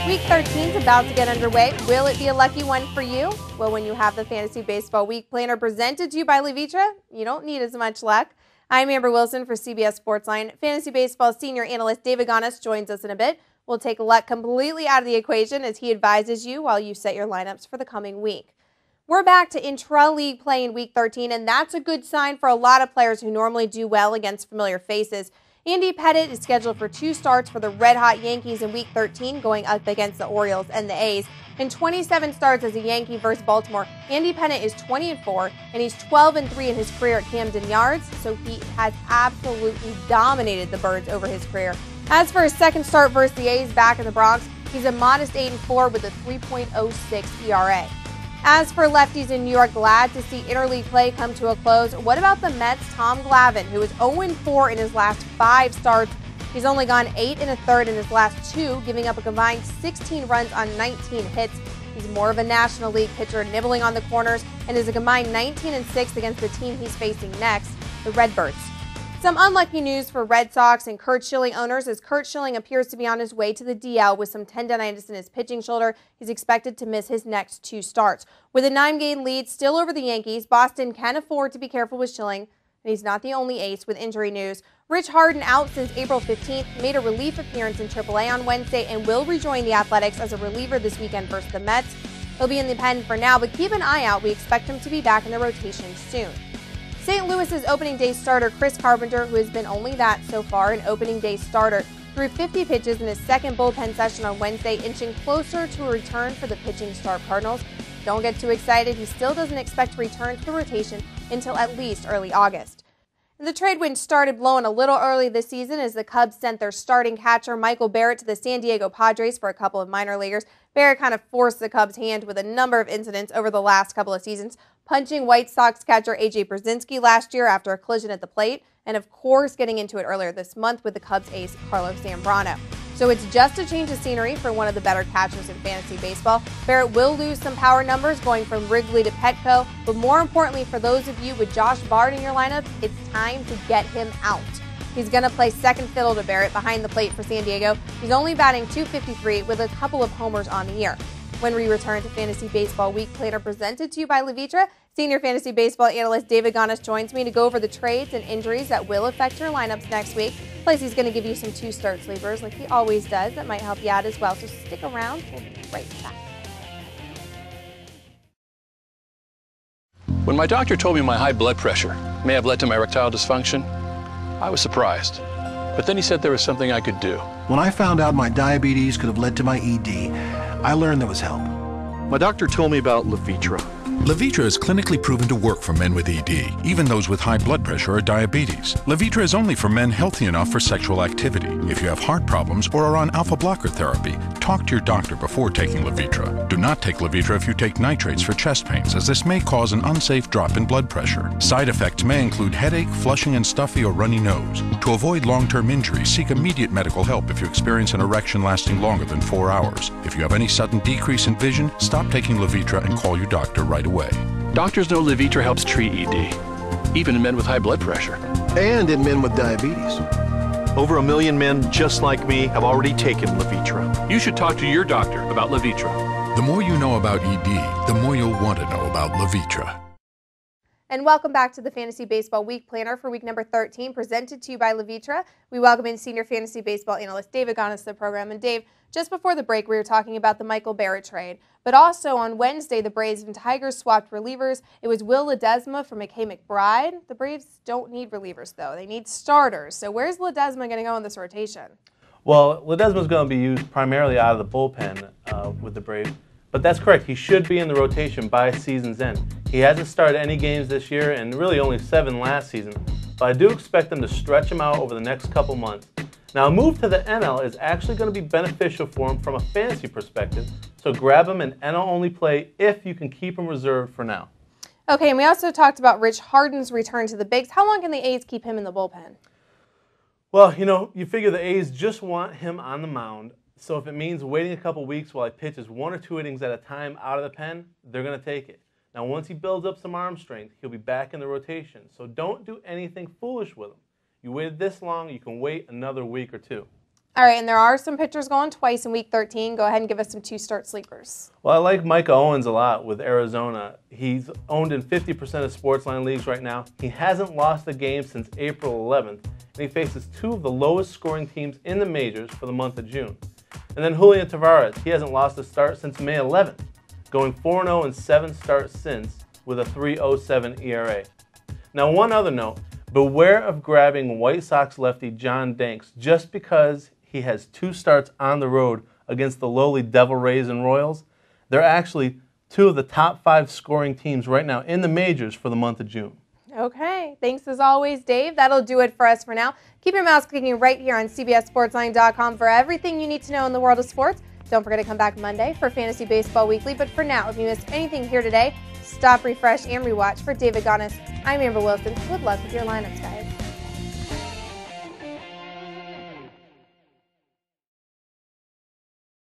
Week 13 is about to get underway. Will it be a lucky one for you? Well, when you have the Fantasy Baseball Week Planner presented to you by Levitra, you don't need as much luck. I'm Amber Wilson for CBS Sportsline. Fantasy Baseball senior analyst David Gonos joins us in a bit. We'll take luck completely out of the equation as he advises you while you set your lineups for the coming week. We're back to intra-league play in Week 13, and that's a good sign for a lot of players who normally do well against familiar faces. Andy Pettitte is scheduled for 2 starts for the red-hot Yankees in Week 13, going up against the Orioles and the A's. In 27 starts as a Yankee versus Baltimore, Andy Pettitte is 20-4, and he's 12-3 in his career at Camden Yards, so he has absolutely dominated the Birds over his career. As for his second start versus the A's back in the Bronx, he's a modest 8-4 with a 3.06 ERA. As for lefties in New York, glad to see interleague play come to a close. What about the Mets' Tom Glavine, who is 0-4 in his last 5 starts? He's only gone 8 1/3 in his last 2, giving up a combined 16 runs on 19 hits. He's more of a National League pitcher, nibbling on the corners, and is a combined 19-6 against the team he's facing next, the Redbirds. Some unlucky news for Red Sox and Curt Schilling owners as Curt Schilling appears to be on his way to the DL with some tendonitis in his pitching shoulder. He's expected to miss his next 2 starts. With a 9-game lead still over the Yankees, Boston can afford to be careful with Schilling, and he's not the only ace with injury news. Rich Harden, out since April 15th, made a relief appearance in AAA on Wednesday and will rejoin the Athletics as a reliever this weekend versus the Mets. He'll be in the pen for now, but keep an eye out. We expect him to be back in the rotation soon. St. Louis's opening day starter Chris Carpenter, who has been only that so far, an opening day starter, threw 50 pitches in his second bullpen session on Wednesday, inching closer to a return for the pitching star Cardinals. Don't get too excited. He still doesn't expect to return to the rotation until at least early August. The trade wind started blowing a little early this season as the Cubs sent their starting catcher Michael Barrett to the San Diego Padres for a couple of minor leaguers. Barrett kind of forced the Cubs' hand with a number of incidents over the last couple of seasons, punching White Sox catcher A.J. Brzezinski last year after a collision at the plate, and of course getting into it earlier this month with the Cubs ace Carlos Zambrano. So it's just a change of scenery for one of the better catchers in fantasy baseball. Barrett will lose some power numbers going from Wrigley to Petco, but more importantly for those of you with Josh Bard in your lineup, it's time to get him out. He's going to play second fiddle to Barrett behind the plate for San Diego. He's only batting .253 with a couple of homers on the year. When we return to Fantasy Baseball Week Planner presented to you by Levitra, senior fantasy baseball analyst David Gonos joins me to go over the trades and injuries that will affect your lineups next week. Plus, he's going to give you some 2-start sleepers like he always does that might help you out as well. So stick around. We'll be right back. When my doctor told me my high blood pressure may have led to my erectile dysfunction, I was surprised. But then he said there was something I could do. When I found out my diabetes could have led to my ED, I learned there was help. My doctor told me about Levitra. Levitra is clinically proven to work for men with ED, even those with high blood pressure or diabetes. Levitra is only for men healthy enough for sexual activity. If you have heart problems or are on alpha blocker therapy, talk to your doctor before taking Levitra. Do not take Levitra if you take nitrates for chest pains, as this may cause an unsafe drop in blood pressure. Side effects may include headache, flushing and stuffy or runny nose. To avoid long-term injury, seek immediate medical help if you experience an erection lasting longer than 4 hours. If you have any sudden decrease in vision, stop taking Levitra and call your doctor right away. Doctors know Levitra helps treat ED, even in men with high blood pressure. And in men with diabetes. Over 1 million men just like me have already taken Levitra. You should talk to your doctor about Levitra. The more you know about ED, the more you'll want to know about Levitra. And welcome back to the Fantasy Baseball Week Planner for week number 13, presented to you by Levitra. We welcome in senior fantasy baseball analyst David Gonos to the program. And Dave, just before the break, we were talking about the Michael Barrett trade. But also on Wednesday, the Braves and Tigers swapped relievers. It was Will Ledesma for McKay McBride. The Braves don't need relievers, though. They need starters. So where's Ledesma going to go in this rotation? Well, Ledesma is going to be used primarily out of the bullpen with the Braves. But that's correct. He should be in the rotation by season's end. He hasn't started any games this year and really only 7 last season. But I do expect them to stretch him out over the next couple months. Now, a move to the NL is actually going to be beneficial for him from a fantasy perspective. So grab him in NL-only play if you can keep him reserved for now. Okay, and we also talked about Rich Harden's return to the bigs. How long can the A's keep him in the bullpen? Well, you figure the A's just want him on the mound. So if it means waiting a couple weeks while he pitches 1 or 2 innings at a time out of the pen, they're going to take it. Now, once he builds up some arm strength, he'll be back in the rotation. So don't do anything foolish with him. You waited this long, you can wait another week or 2. All right, and there are some pitchers going twice in Week 13. Go ahead and give us some two-start sleepers. Well, I like Mike Owens a lot with Arizona. He's owned in 50% of Sportsline leagues right now. He hasn't lost a game since April 11th, and he faces two of the lowest scoring teams in the majors for the month of June. And then Julian Tavares, he hasn't lost a start since May 11th, going 4-0 in 7 starts since with a 3.07 ERA. Now, one other note, beware of grabbing White Sox lefty John Danks just because he has 2 starts on the road against the lowly Devil Rays and Royals. They're actually 2 of the top 5 scoring teams right now in the majors for the month of June. Okay, thanks as always, Dave. That'll do it for us for now. Keep your mouse clicking right here on CBSSportsline.com for everything you need to know in the world of sports. Don't forget to come back Monday for Fantasy Baseball Weekly. But for now, if you missed anything here today, stop, refresh, and rewatch. For David Gonos, I'm Amber Wilson. Good luck with your lineups, guys.